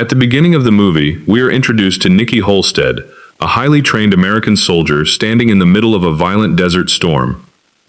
At the beginning of the movie, we are introduced to Nikki Hallstead, a highly trained American soldier standing in the middle of a violent desert storm.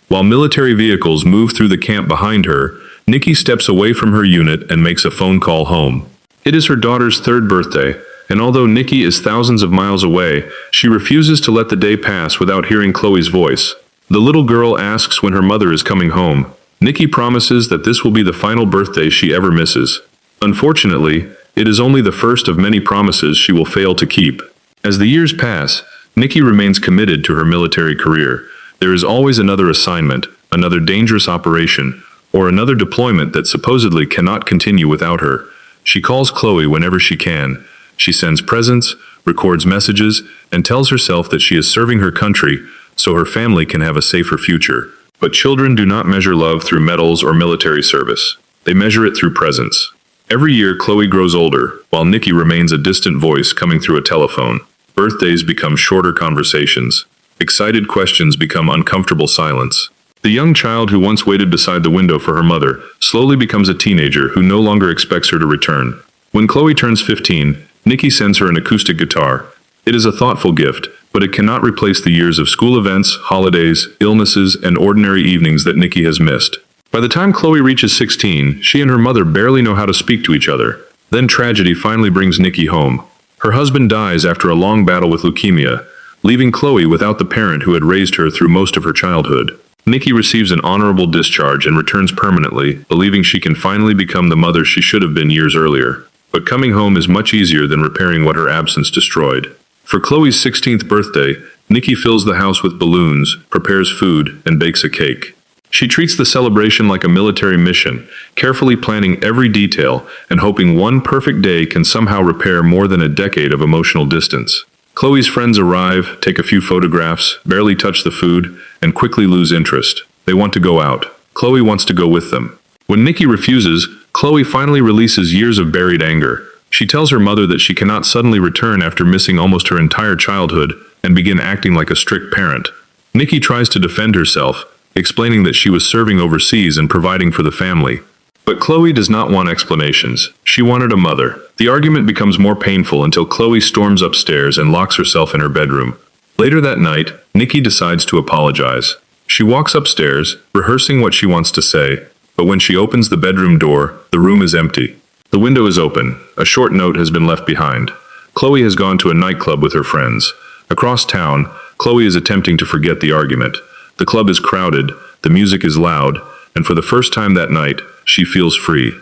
While military vehicles move through the camp behind her, Nikki steps away from her unit and makes a phone call home. It is her daughter's third birthday, and although Nikki is thousands of miles away, she refuses to let the day pass without hearing Chloe's voice. The little girl asks when her mother is coming home. Nikki promises that this will be the final birthday she ever misses. Unfortunately, it is only the first of many promises she will fail to keep. As the years pass, Nikki remains committed to her military career. There is always another assignment, another dangerous operation, or another deployment that supposedly cannot continue without her. She calls Chloe whenever she can. She sends presents, records messages, and tells herself that she is serving her country so her family can have a safer future. But children do not measure love through medals or military service. They measure it through presence. Every year, Chloe grows older, while Nikki remains a distant voice coming through a telephone. Birthdays become shorter conversations. Excited questions become uncomfortable silence. The young child who once waited beside the window for her mother slowly becomes a teenager who no longer expects her to return. When Chloe turns 15, Nikki sends her an acoustic guitar. It is a thoughtful gift, but it cannot replace the years of school events, holidays, illnesses, and ordinary evenings that Nikki has missed. By the time Chloe reaches 16, she and her mother barely know how to speak to each other. Then tragedy finally brings Nikki home. Her husband dies after a long battle with leukemia, leaving Chloe without the parent who had raised her through most of her childhood. Nikki receives an honorable discharge and returns permanently, believing she can finally become the mother she should have been years earlier. But coming home is much easier than repairing what her absence destroyed. For Chloe's 16th birthday, Nikki fills the house with balloons, prepares food, and bakes a cake. She treats the celebration like a military mission, carefully planning every detail and hoping one perfect day can somehow repair more than a decade of emotional distance. Chloe's friends arrive, take a few photographs, barely touch the food, and quickly lose interest. They want to go out. Chloe wants to go with them. When Nikki refuses, Chloe finally releases years of buried anger. She tells her mother that she cannot suddenly return after missing almost her entire childhood and begin acting like a strict parent. Nikki tries to defend herself, explaining that she was serving overseas and providing for the family. But Chloe does not want explanations. She wanted a mother. The argument becomes more painful until Chloe storms upstairs and locks herself in her bedroom. Later that night, Nikki decides to apologize. She walks upstairs, rehearsing what she wants to say, but when she opens the bedroom door, the room is empty. The window is open. A short note has been left behind. Chloe has gone to a nightclub with her friends. Across town, Chloe is attempting to forget the argument. The club is crowded, the music is loud, and for the first time that night, she feels free.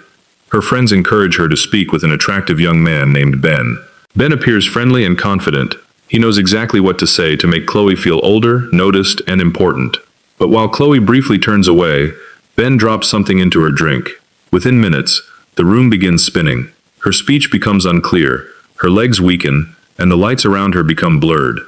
Her friends encourage her to speak with an attractive young man named Ben. Ben appears friendly and confident. He knows exactly what to say to make Chloe feel older, noticed, and important. But while Chloe briefly turns away, Ben drops something into her drink. Within minutes, the room begins spinning. Her speech becomes unclear, her legs weaken, and the lights around her become blurred.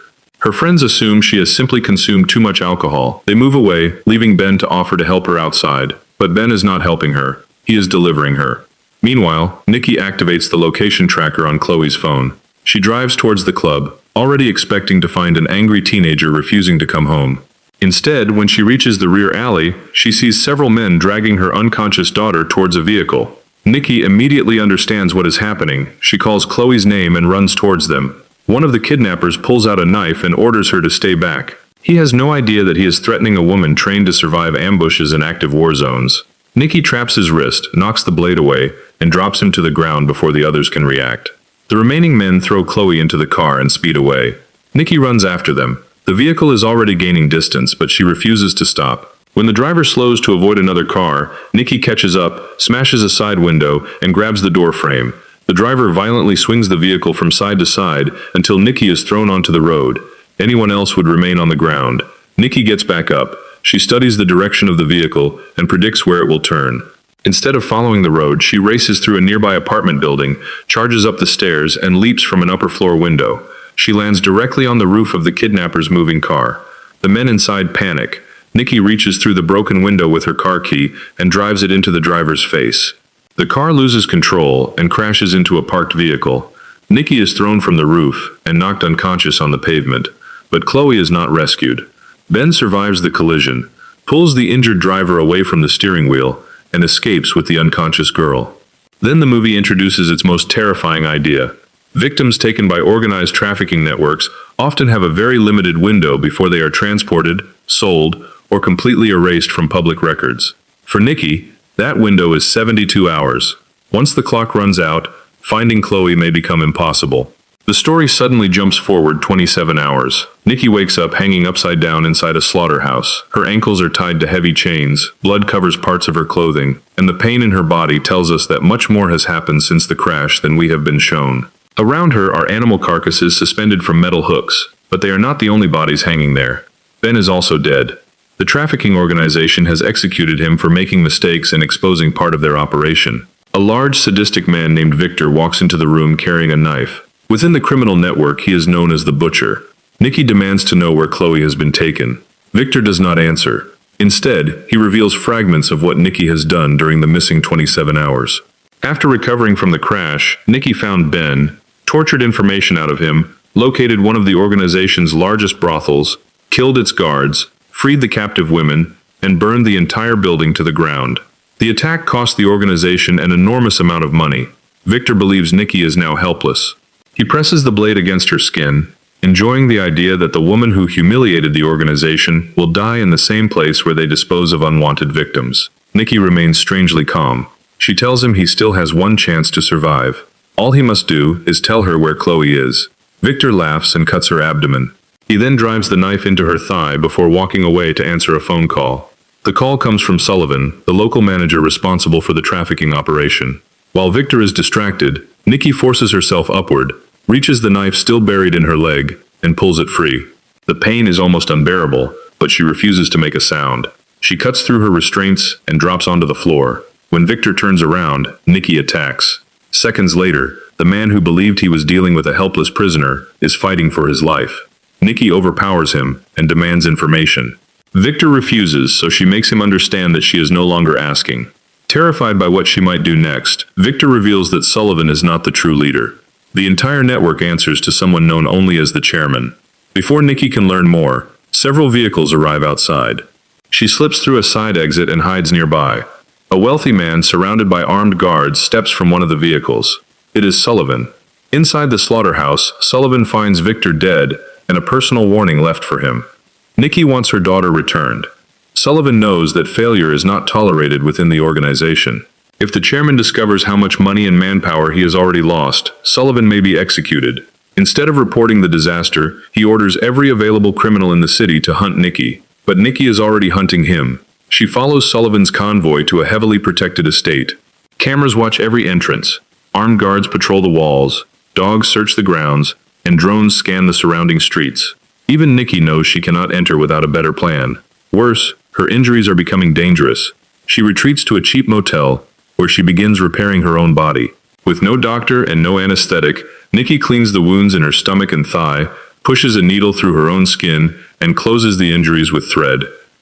Her friends assume she has simply consumed too much alcohol. They move away, leaving Ben to offer to help her outside. But Ben is not helping her. He is delivering her. Meanwhile, Nikki activates the location tracker on Chloe's phone. She drives towards the club, already expecting to find an angry teenager refusing to come home. Instead, when she reaches the rear alley, she sees several men dragging her unconscious daughter towards a vehicle. Nikki immediately understands what is happening. She calls Chloe's name and runs towards them. One of the kidnappers pulls out a knife and orders her to stay back. He has no idea that he is threatening a woman trained to survive ambushes in active war zones. Nikki traps his wrist, knocks the blade away, and drops him to the ground before the others can react. The remaining men throw Chloe into the car and speed away. Nikki runs after them. The vehicle is already gaining distance, but she refuses to stop. When the driver slows to avoid another car, Nikki catches up, smashes a side window, and grabs the door frame. The driver violently swings the vehicle from side to side until Nikki is thrown onto the road. Anyone else would remain on the ground. Nikki gets back up. She studies the direction of the vehicle and predicts where it will turn. Instead of following the road, she races through a nearby apartment building, charges up the stairs, and leaps from an upper floor window. She lands directly on the roof of the kidnapper's moving car. The men inside panic. Nikki reaches through the broken window with her car key and drives it into the driver's face. The car loses control and crashes into a parked vehicle. Nikki is thrown from the roof and knocked unconscious on the pavement, but Chloe is not rescued. Ben survives the collision, pulls the injured driver away from the steering wheel, and escapes with the unconscious girl. Then the movie introduces its most terrifying idea. Victims taken by organized trafficking networks often have a very limited window before they are transported, sold, or completely erased from public records. For Nikki, that window is 72 hours. Once the clock runs out, finding Chloe may become impossible. The story suddenly jumps forward 27 hours. Nikki wakes up hanging upside down inside a slaughterhouse. Her ankles are tied to heavy chains, blood covers parts of her clothing, and the pain in her body tells us that much more has happened since the crash than we have been shown. Around her are animal carcasses suspended from metal hooks, but they are not the only bodies hanging there. Ben is also dead. The trafficking organization has executed him for making mistakes and exposing part of their operation. A large, sadistic man named Victor walks into the room carrying a knife. Within the criminal network, he is known as the Butcher. Nikki demands to know where Chloe has been taken. Victor does not answer. Instead, he reveals fragments of what Nikki has done during the missing 27 hours. After recovering from the crash, Nikki found Ben, tortured information out of him, located one of the organization's largest brothels, killed its guards, freed the captive women, and burned the entire building to the ground. The attack cost the organization an enormous amount of money. Victor believes Nikki is now helpless. He presses the blade against her skin, enjoying the idea that the woman who humiliated the organization will die in the same place where they dispose of unwanted victims. Nikki remains strangely calm. She tells him he still has one chance to survive. All he must do is tell her where Chloe is. Victor laughs and cuts her abdomen. He then drives the knife into her thigh before walking away to answer a phone call. The call comes from Sullivan, the local manager responsible for the trafficking operation. While Victor is distracted, Nikki forces herself upward, reaches the knife still buried in her leg, and pulls it free. The pain is almost unbearable, but she refuses to make a sound. She cuts through her restraints and drops onto the floor. When Victor turns around, Nikki attacks. Seconds later, the man who believed he was dealing with a helpless prisoner is fighting for his life. Nikki overpowers him and demands information. Victor refuses, so she makes him understand that she is no longer asking. Terrified by what she might do next, Victor reveals that Sullivan is not the true leader. The entire network answers to someone known only as the chairman. Before Nikki can learn more, several vehicles arrive outside. She slips through a side exit and hides nearby. A wealthy man surrounded by armed guards steps from one of the vehicles. It is Sullivan. Inside the slaughterhouse, Sullivan finds Victor dead and a personal warning left for him. Nikki wants her daughter returned. Sullivan knows that failure is not tolerated within the organization. If the chairman discovers how much money and manpower he has already lost, Sullivan may be executed. Instead of reporting the disaster, he orders every available criminal in the city to hunt Nikki. But Nikki is already hunting him. She follows Sullivan's convoy to a heavily protected estate. Cameras watch every entrance. Armed guards patrol the walls. Dogs search the grounds, and drones scan the surrounding streets. Even Nikki knows she cannot enter without a better plan. Worse, her injuries are becoming dangerous. She retreats to a cheap motel, where she begins repairing her own body. With no doctor and no anesthetic, Nikki cleans the wounds in her stomach and thigh, pushes a needle through her own skin, and closes the injuries with thread.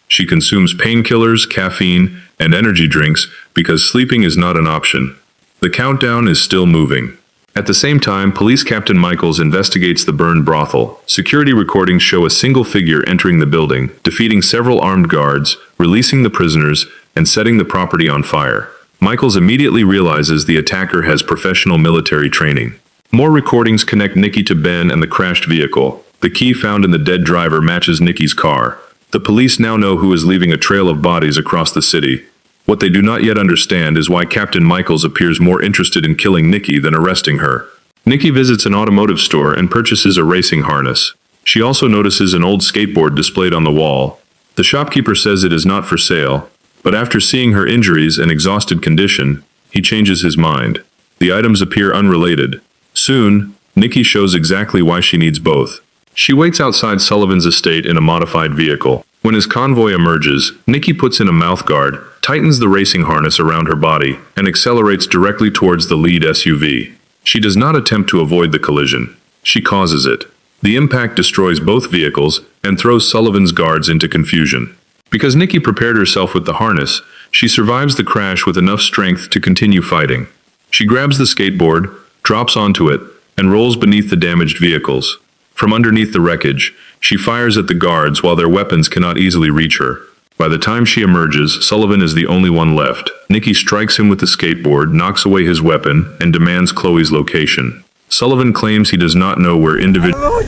She consumes painkillers, caffeine, and energy drinks because sleeping is not an option. The countdown is still moving. At the same time, Police Captain Michaels investigates the burned brothel. Security recordings show a single figure entering the building, defeating several armed guards, releasing the prisoners, and setting the property on fire. Michaels immediately realizes the attacker has professional military training. More recordings connect Nikki to Ben and the crashed vehicle. The key found in the dead driver matches Nikki's car. The police now know who is leaving a trail of bodies across the city. What they do not yet understand is why Captain Michaels appears more interested in killing Nikki than arresting her. Nikki visits an automotive store and purchases a racing harness. She also notices an old skateboard displayed on the wall. The shopkeeper says it is not for sale, but after seeing her injuries and exhausted condition, he changes his mind. The items appear unrelated. Soon, Nikki shows exactly why she needs both. She waits outside Sullivan's estate in a modified vehicle. When his convoy emerges, Nikki puts in a mouthguard, tightens the racing harness around her body, and accelerates directly towards the lead SUV. She does not attempt to avoid the collision. She causes it. The impact destroys both vehicles and throws Sullivan's guards into confusion. Because Nikki prepared herself with the harness, she survives the crash with enough strength to continue fighting. She grabs the skateboard, drops onto it, and rolls beneath the damaged vehicles. From underneath the wreckage, she fires at the guards while their weapons cannot easily reach her. By the time she emerges, Sullivan is the only one left. Nikki strikes him with the skateboard, knocks away his weapon, and demands Chloe's location. Sullivan claims he does not know where individual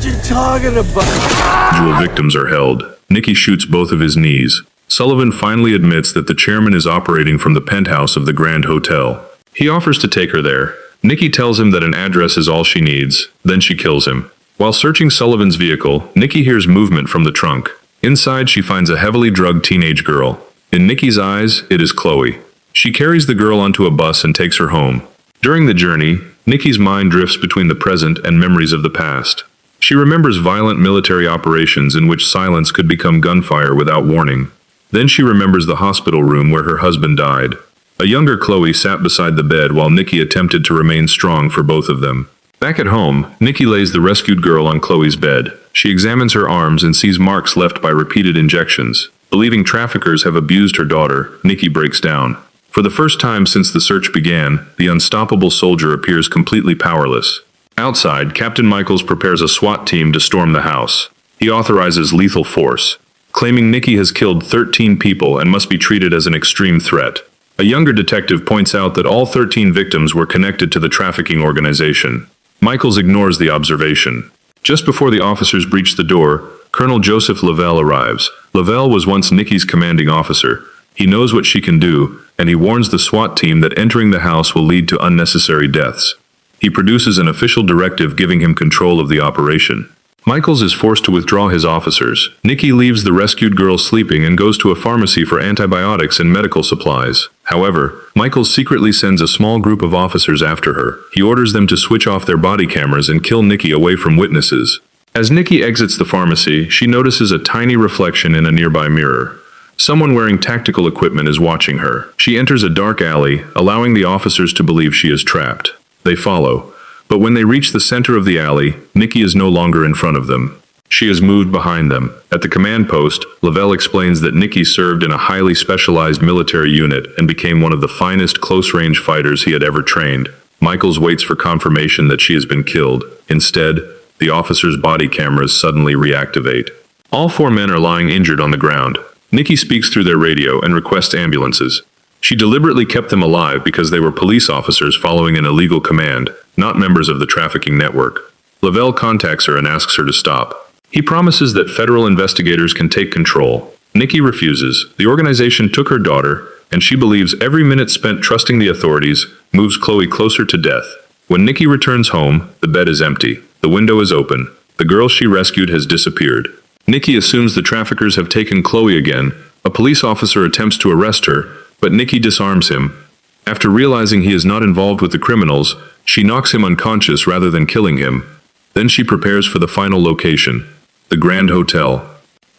victims are held. Nikki shoots both of his knees. Sullivan finally admits that the chairman is operating from the penthouse of the Grand Hotel. He offers to take her there. Nikki tells him that an address is all she needs, then she kills him. While searching Sullivan's vehicle, Nikki hears movement from the trunk. Inside, she finds a heavily drugged teenage girl. In Nikki's eyes, it is Chloe. She carries the girl onto a bus and takes her home. During the journey, Nikki's mind drifts between the present and memories of the past. She remembers violent military operations in which silence could become gunfire without warning. Then she remembers the hospital room where her husband died. A younger Chloe sat beside the bed while Nikki attempted to remain strong for both of them. Back at home, Nikki lays the rescued girl on Chloe's bed. She examines her arms and sees marks left by repeated injections. Believing traffickers have abused her daughter, Nikki breaks down. For the first time since the search began, the unstoppable soldier appears completely powerless. Outside, Captain Michaels prepares a SWAT team to storm the house. He authorizes lethal force, claiming Nikki has killed 13 people and must be treated as an extreme threat. A younger detective points out that all 13 victims were connected to the trafficking organization. Michaels ignores the observation. Just before the officers breach the door, Colonel Joseph Lavelle arrives. Lavelle was once Nikki's commanding officer. He knows what she can do, and he warns the SWAT team that entering the house will lead to unnecessary deaths. He produces an official directive giving him control of the operation. Michaels is forced to withdraw his officers. Nikki leaves the rescued girl sleeping and goes to a pharmacy for antibiotics and medical supplies. However, Michaels secretly sends a small group of officers after her. He orders them to switch off their body cameras and kill Nikki away from witnesses. As Nikki exits the pharmacy, she notices a tiny reflection in a nearby mirror. Someone wearing tactical equipment is watching her. She enters a dark alley, allowing the officers to believe she is trapped. They follow. But when they reach the center of the alley, Nikki is no longer in front of them. She has moved behind them. At the command post, Lavelle explains that Nikki served in a highly specialized military unit and became one of the finest close-range fighters he had ever trained. Michaels waits for confirmation that she has been killed. Instead, the officers' body cameras suddenly reactivate. All 4 men are lying injured on the ground. Nikki speaks through their radio and requests ambulances. She deliberately kept them alive because they were police officers following an illegal command, not members of the trafficking network. Lavelle contacts her and asks her to stop. He promises that federal investigators can take control. Nikki refuses. The organization took her daughter, and she believes every minute spent trusting the authorities moves Chloe closer to death. When Nikki returns home, the bed is empty. The window is open. The girl she rescued has disappeared. Nikki assumes the traffickers have taken Chloe again. A police officer attempts to arrest her, but Nikki disarms him. After realizing he is not involved with the criminals, she knocks him unconscious rather than killing him. Then she prepares for the final location, the Grand Hotel.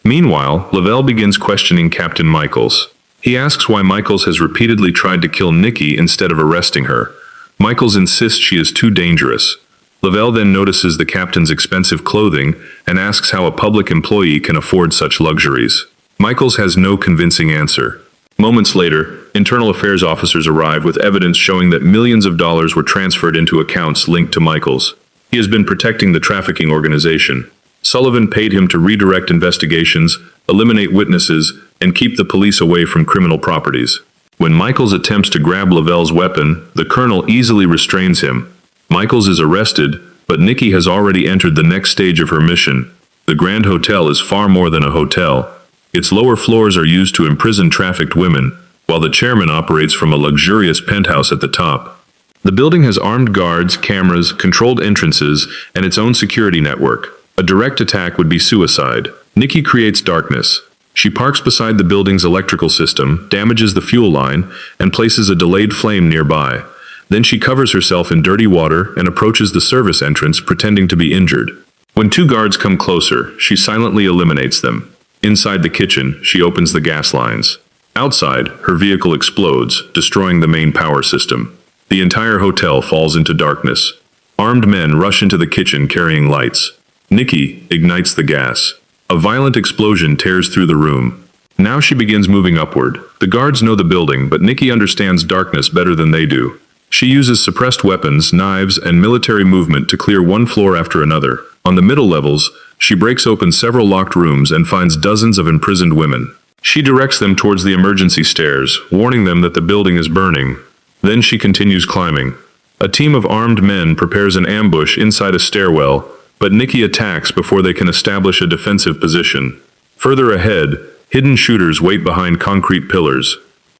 Meanwhile, Lavelle begins questioning Captain Michaels. He asks why Michaels has repeatedly tried to kill Nikki instead of arresting her. Michaels insists she is too dangerous. Lavelle then notices the captain's expensive clothing and asks how a public employee can afford such luxuries. Michaels has no convincing answer. Moments later, internal affairs officers arrive with evidence showing that millions of dollars were transferred into accounts linked to Michaels. He has been protecting the trafficking organization. Sullivan paid him to redirect investigations, eliminate witnesses, and keep the police away from criminal properties. When Michaels attempts to grab Lavelle's weapon, the colonel easily restrains him. Michaels is arrested, but Nikki has already entered the next stage of her mission. The Grand Hotel is far more than a hotel. Its lower floors are used to imprison trafficked women, while the chairman operates from a luxurious penthouse at the top. The building has armed guards, cameras, controlled entrances, and its own security network. A direct attack would be suicide. Nikki creates darkness. She parks beside the building's electrical system, damages the fuel line, and places a delayed flame nearby. Then she covers herself in dirty water and approaches the service entrance, pretending to be injured. When 2 guards come closer, she silently eliminates them. Inside the kitchen, she opens the gas lines. Outside, her vehicle explodes, destroying the main power system. The entire hotel falls into darkness. Armed men rush into the kitchen carrying lights. Nikki ignites the gas. A violent explosion tears through the room. Now she begins moving upward. The guards know the building, but Nikki understands darkness better than they do. She uses suppressed weapons, knives, and military movement to clear one floor after another. On the middle levels, she breaks open several locked rooms and finds dozens of imprisoned women. She directs them towards the emergency stairs, warning them that the building is burning. Then she continues climbing. A team of armed men prepares an ambush inside a stairwell, but Nikki attacks before they can establish a defensive position. Further ahead, hidden shooters wait behind concrete pillars.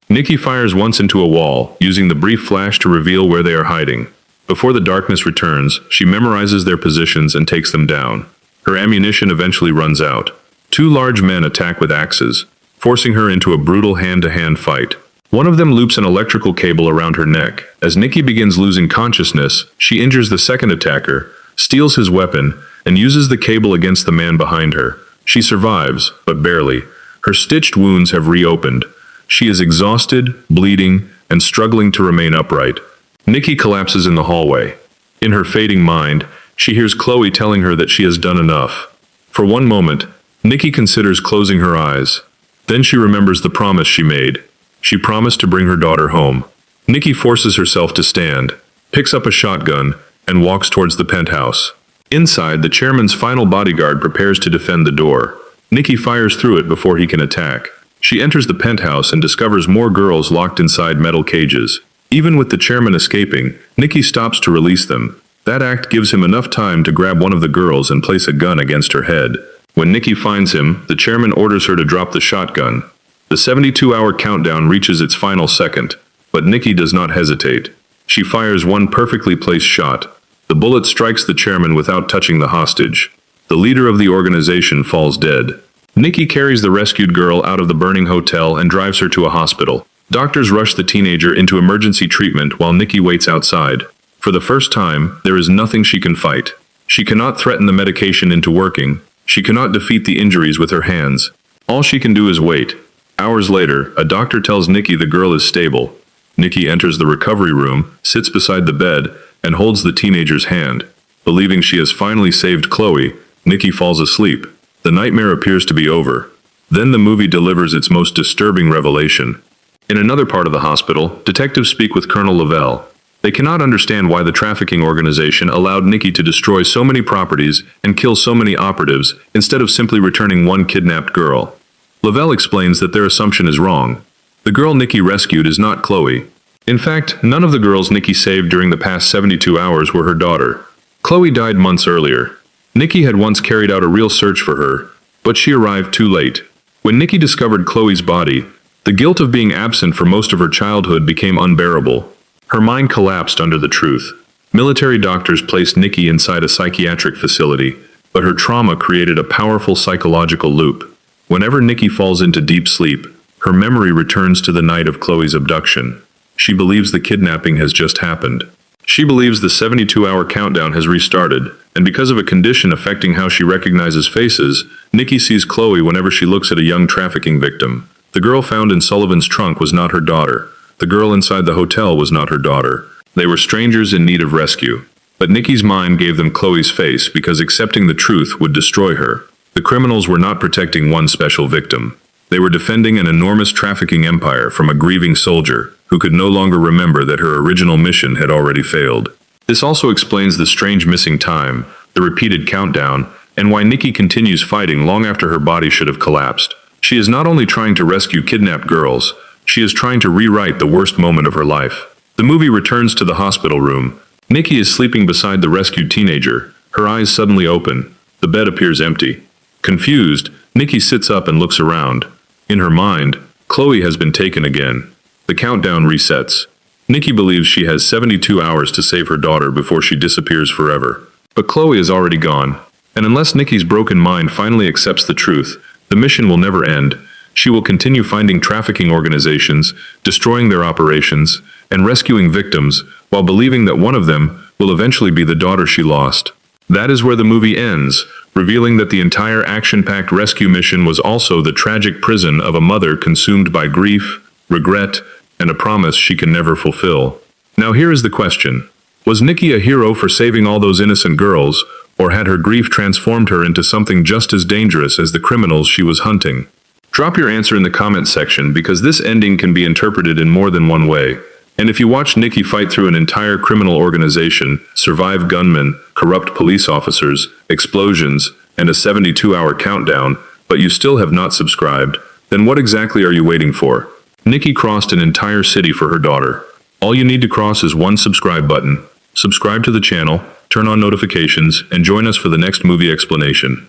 Nikki fires once into a wall, using the brief flash to reveal where they are hiding. Before the darkness returns, she memorizes their positions and takes them down. Her ammunition eventually runs out. Two large men attack with axes, forcing her into a brutal hand-to-hand fight. One of them loops an electrical cable around her neck. As Nikki begins losing consciousness, she injures the second attacker, steals his weapon, and uses the cable against the man behind her. She survives, but barely. Her stitched wounds have reopened. She is exhausted, bleeding, and struggling to remain upright. Nikki collapses in the hallway. In her fading mind, she hears Chloe telling her that she has done enough. For one moment, Nikki considers closing her eyes. Then she remembers the promise she made. She promised to bring her daughter home. Nikki forces herself to stand, picks up a shotgun, and walks towards the penthouse. Inside, the chairman's final bodyguard prepares to defend the door. Nikki fires through it before he can attack. She enters the penthouse and discovers more girls locked inside metal cages. Even with the chairman escaping, Nikki stops to release them. That act gives him enough time to grab one of the girls and place a gun against her head. When Nikki finds him, the chairman orders her to drop the shotgun. The 72-hour countdown reaches its final second, but Nikki does not hesitate. She fires one perfectly placed shot. The bullet strikes the chairman without touching the hostage. The leader of the organization falls dead. Nikki carries the rescued girl out of the burning hotel and drives her to a hospital. Doctors rush the teenager into emergency treatment while Nikki waits outside. For the first time, there is nothing she can fight. She cannot threaten the medication into working. She cannot defeat the injuries with her hands. All she can do is wait. Hours later, a doctor tells Nikki the girl is stable. Nikki enters the recovery room, sits beside the bed, and holds the teenager's hand. Believing she has finally saved Chloe, Nikki falls asleep. The nightmare appears to be over. Then the movie delivers its most disturbing revelation. In another part of the hospital, detectives speak with Colonel Lavelle. They cannot understand why the trafficking organization allowed Nikki to destroy so many properties and kill so many operatives instead of simply returning one kidnapped girl. Lavelle explains that their assumption is wrong. The girl Nikki rescued is not Chloe. In fact, none of the girls Nikki saved during the past 72 hours were her daughter. Chloe died months earlier. Nikki had once carried out a real search for her, but she arrived too late. When Nikki discovered Chloe's body, the guilt of being absent for most of her childhood became unbearable. Her mind collapsed under the truth. Military doctors placed Nikki inside a psychiatric facility, but her trauma created a powerful psychological loop. Whenever Nikki falls into deep sleep, her memory returns to the night of Chloe's abduction. She believes the kidnapping has just happened. She believes the 72-hour countdown has restarted, and because of a condition affecting how she recognizes faces, Nikki sees Chloe whenever she looks at a young trafficking victim. The girl found in Sullivan's trunk was not her daughter. The girl inside the hotel was not her daughter. They were strangers in need of rescue. But Nikki's mind gave them Chloe's face because accepting the truth would destroy her. The criminals were not protecting one special victim. They were defending an enormous trafficking empire from a grieving soldier who could no longer remember that her original mission had already failed. This also explains the strange missing time, the repeated countdown, and why Nikki continues fighting long after her body should have collapsed. She is not only trying to rescue kidnapped girls, she is trying to rewrite the worst moment of her life. The movie returns to the hospital room. Nikki is sleeping beside the rescued teenager. Her eyes suddenly open. The bed appears empty. Confused, Nikki sits up and looks around. In her mind, Chloe has been taken again. The countdown resets. Nikki believes she has 72 hours to save her daughter before she disappears forever. But Chloe is already gone. And unless Nikki's broken mind finally accepts the truth, the mission will never end. She will continue finding trafficking organizations, destroying their operations, and rescuing victims, while believing that one of them will eventually be the daughter she lost. That is where the movie ends, revealing that the entire action-packed rescue mission was also the tragic prison of a mother consumed by grief, regret, and a promise she can never fulfill. Now here is the question. Was Nikki a hero for saving all those innocent girls, or had her grief transformed her into something just as dangerous as the criminals she was hunting? Drop your answer in the comment section because this ending can be interpreted in more than one way. And if you watch Nikki fight through an entire criminal organization, survive gunmen, corrupt police officers, explosions, and a 72-hour countdown, but you still have not subscribed, Then what exactly are you waiting for? Nikki crossed an entire city for her daughter. All you need to cross is one subscribe button. Subscribe to the channel, turn on notifications, and join us for the next movie explanation.